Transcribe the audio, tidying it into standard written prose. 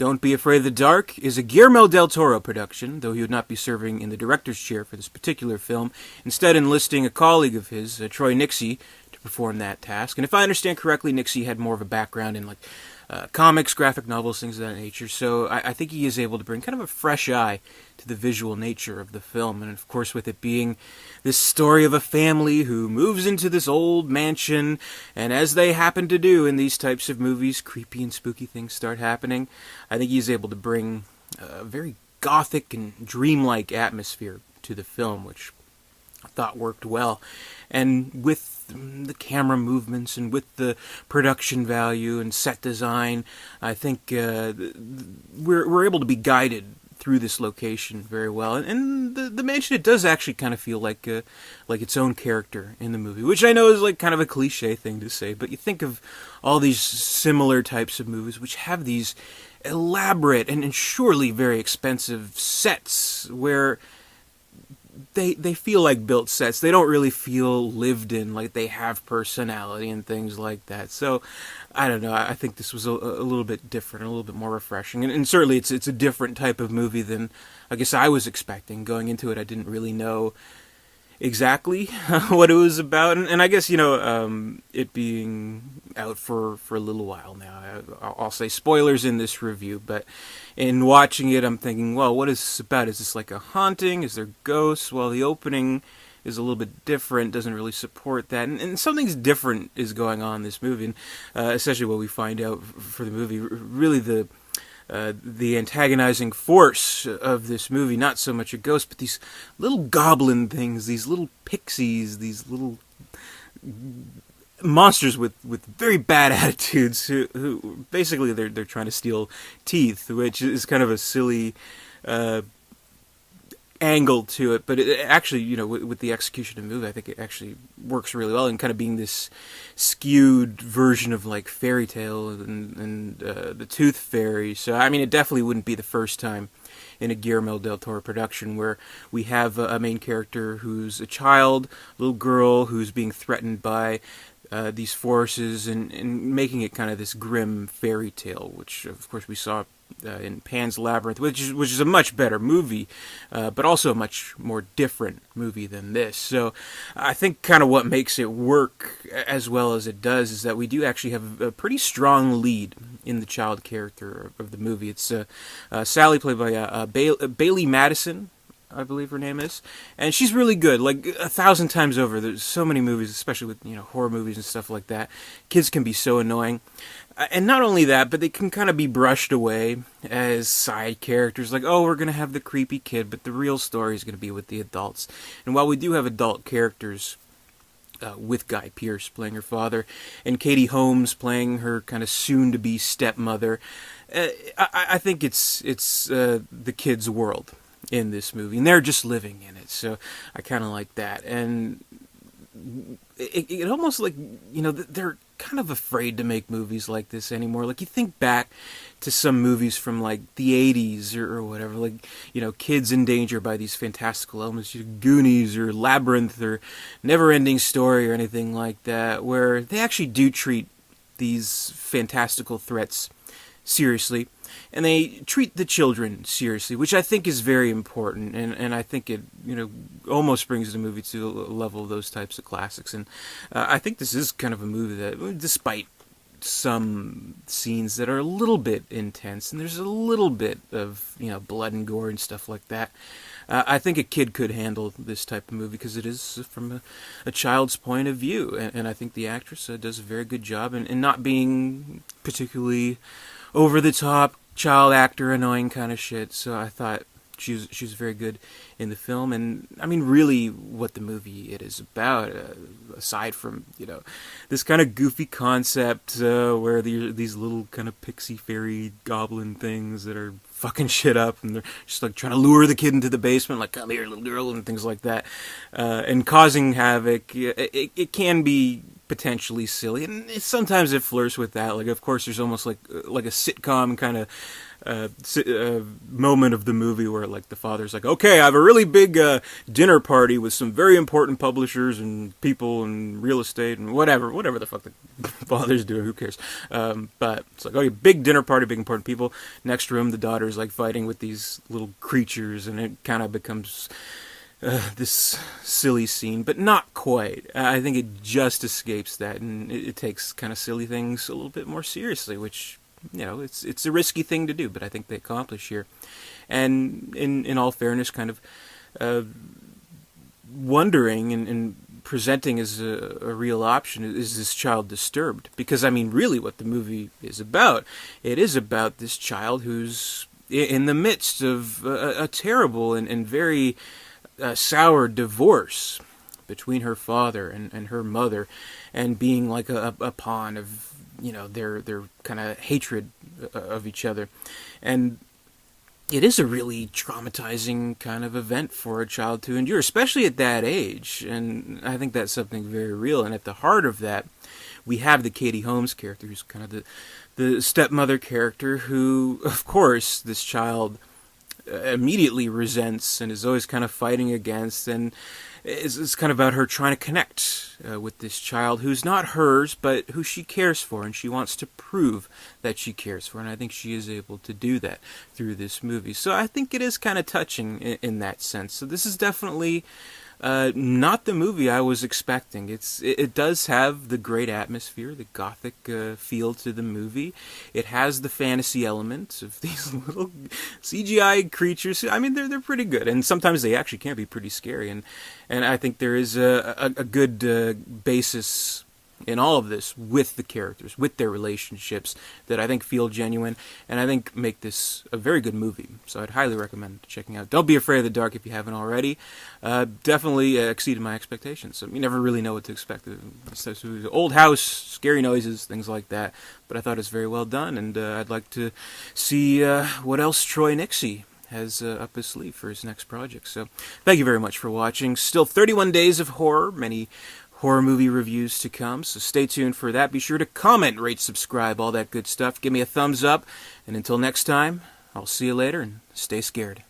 Don't Be Afraid of the Dark is a Guillermo Del Toro production, though he would not be serving in the director's chair for this particular film, instead enlisting a colleague of his, Troy Nixey, to perform that task. And if I understand correctly, Nixey had more of a background in comics, graphic novels, things of that nature, so I think he is able to bring kind of a fresh eye to the visual nature of the film. And of course, with it being this story of a family who moves into this old mansion, and as they happen to do in these types of movies, creepy and spooky things start happening. I think he's able to bring a very gothic and dreamlike atmosphere to the film, which I thought worked well. And with the camera movements and with the production value and set design, I think we're able to be guided through this location very well. And the mansion, it does actually kind of feel like its own character in the movie, which I know is like kind of a cliche thing to say, but you think of all these similar types of movies which have these elaborate and surely very expensive sets where they feel like built sets. They don't really feel lived in, like they have personality and things like that. So, I don't know, I think this was a little bit different, a little bit more refreshing. And certainly it's a different type of movie than I guess I was expecting. Going into it, I didn't really know exactly what it was about. And I guess, it being out for a little while now, I'll say spoilers in this review, but in watching it, I'm thinking, well, what is this about? Is this like a haunting? Is there ghosts? Well, the opening is a little bit different, doesn't really support that, and something's different is going on in this movie, and essentially what we find out for the movie, really the antagonizing force of this movie, not so much a ghost, but these little goblin things, these little pixies, these little monsters with very bad attitudes who basically they're trying to steal teeth, which is kind of a silly angle to it, but it actually, with the execution of the movie, I think it actually works really well, and kind of being this skewed version of like fairy tale and the Tooth Fairy. So I mean, it definitely wouldn't be the first time in a Guillermo Del Toro production where we have a main character who's a child, little girl who's being threatened by these forces, and making it kind of this grim fairy tale, which of course we saw in Pan's Labyrinth, which is a much better movie, but also a much more different movie than this. So I think kind of what makes it work as well as it does is that we do actually have a pretty strong lead in the child character of the movie. It's Sally, played by Bailey Madison, I believe her name is, and she's really good, like 1,000 times over. There's so many movies, especially with horror movies and stuff like that. Kids can be so annoying, and not only that, but they can kind of be brushed away as side characters. Like, oh, we're gonna have the creepy kid, but the real story is gonna be with the adults. And while we do have adult characters, with Guy Pearce playing her father, and Katie Holmes playing her kind of soon-to-be stepmother, I think it's the kids' world in this movie, and they're just living in it, so I kind of like that. And it almost like, they're kind of afraid to make movies like this anymore. Like, you think back to some movies from like the 80s or whatever, like, kids in danger by these fantastical elements, Goonies or Labyrinth or Never-Ending Story or anything like that, where they actually do treat these fantastical threats seriously, and they treat the children seriously, which I think is very important, and I think it, almost brings the movie to a level of those types of classics. And I think this is kind of a movie that, despite some scenes that are a little bit intense, and there's a little bit of, blood and gore and stuff like that, I think a kid could handle this type of movie, because it is from a child's point of view, and I think the actress does a very good job in not being particularly over-the-top, child actor, annoying kind of shit. So I thought she was very good in the film. And I mean, really, what the movie it is about, aside from this kind of goofy concept where these little kind of pixie fairy goblin things that are fucking shit up, and they're just like trying to lure the kid into the basement, like, come here, little girl, and things like that, and causing havoc. It can be potentially silly, and sometimes it flirts with that. Like, of course, there's almost like a sitcom kind of moment of the movie where, like, the father's like, okay, I have a really big dinner party with some very important publishers and people and real estate and whatever the fuck the father's doing, who cares? But it's like, oh, big dinner party, big important people. Next room, the daughter's like fighting with these little creatures, and it kind of becomes this silly scene, but not quite. I think it just escapes that, and it takes kind of silly things a little bit more seriously, which, you know, it's a risky thing to do, but I think they accomplish here. And in all fairness, kind of wondering and presenting as a real option, is this child disturbed? Because, I mean, really what the movie is about, it is about this child who's in the midst of a terrible and very sour divorce between her father and her mother, and being like a pawn of, you know, their kind of hatred of each other. And it is a really traumatizing kind of event for a child to endure, especially at that age. And I think that's something very real. And at the heart of that, we have the Katie Holmes character, who's kind of the stepmother character, who, of course, this child immediately resents and is always kind of fighting against, and it's kind of about her trying to connect with this child who's not hers, but who she cares for, and she wants to prove that she cares for, and I think she is able to do that through this movie. So I think it is kind of touching in that sense. So this is definitely not the movie I was expecting. It does have the great atmosphere, the gothic feel to the movie. It has the fantasy element of these little CGI creatures. I mean, they're pretty good, and sometimes they actually can be pretty scary. And I think there is a good basis in all of this with the characters, with their relationships, that I think feel genuine, and I think make this a very good movie. So I'd highly recommend checking out Don't Be Afraid of the Dark if you haven't already. Definitely exceeded my expectations. You never really know what to expect. It's old house, scary noises, things like that. But I thought it's very well done, and I'd like to see what else Troy Nixey has up his sleeve for his next project. So thank you very much for watching. Still 31 days of horror, many horror movie reviews to come, so stay tuned for that. Be sure to comment, rate, subscribe, all that good stuff. Give me a thumbs up, and until next time, I'll see you later, and stay scared.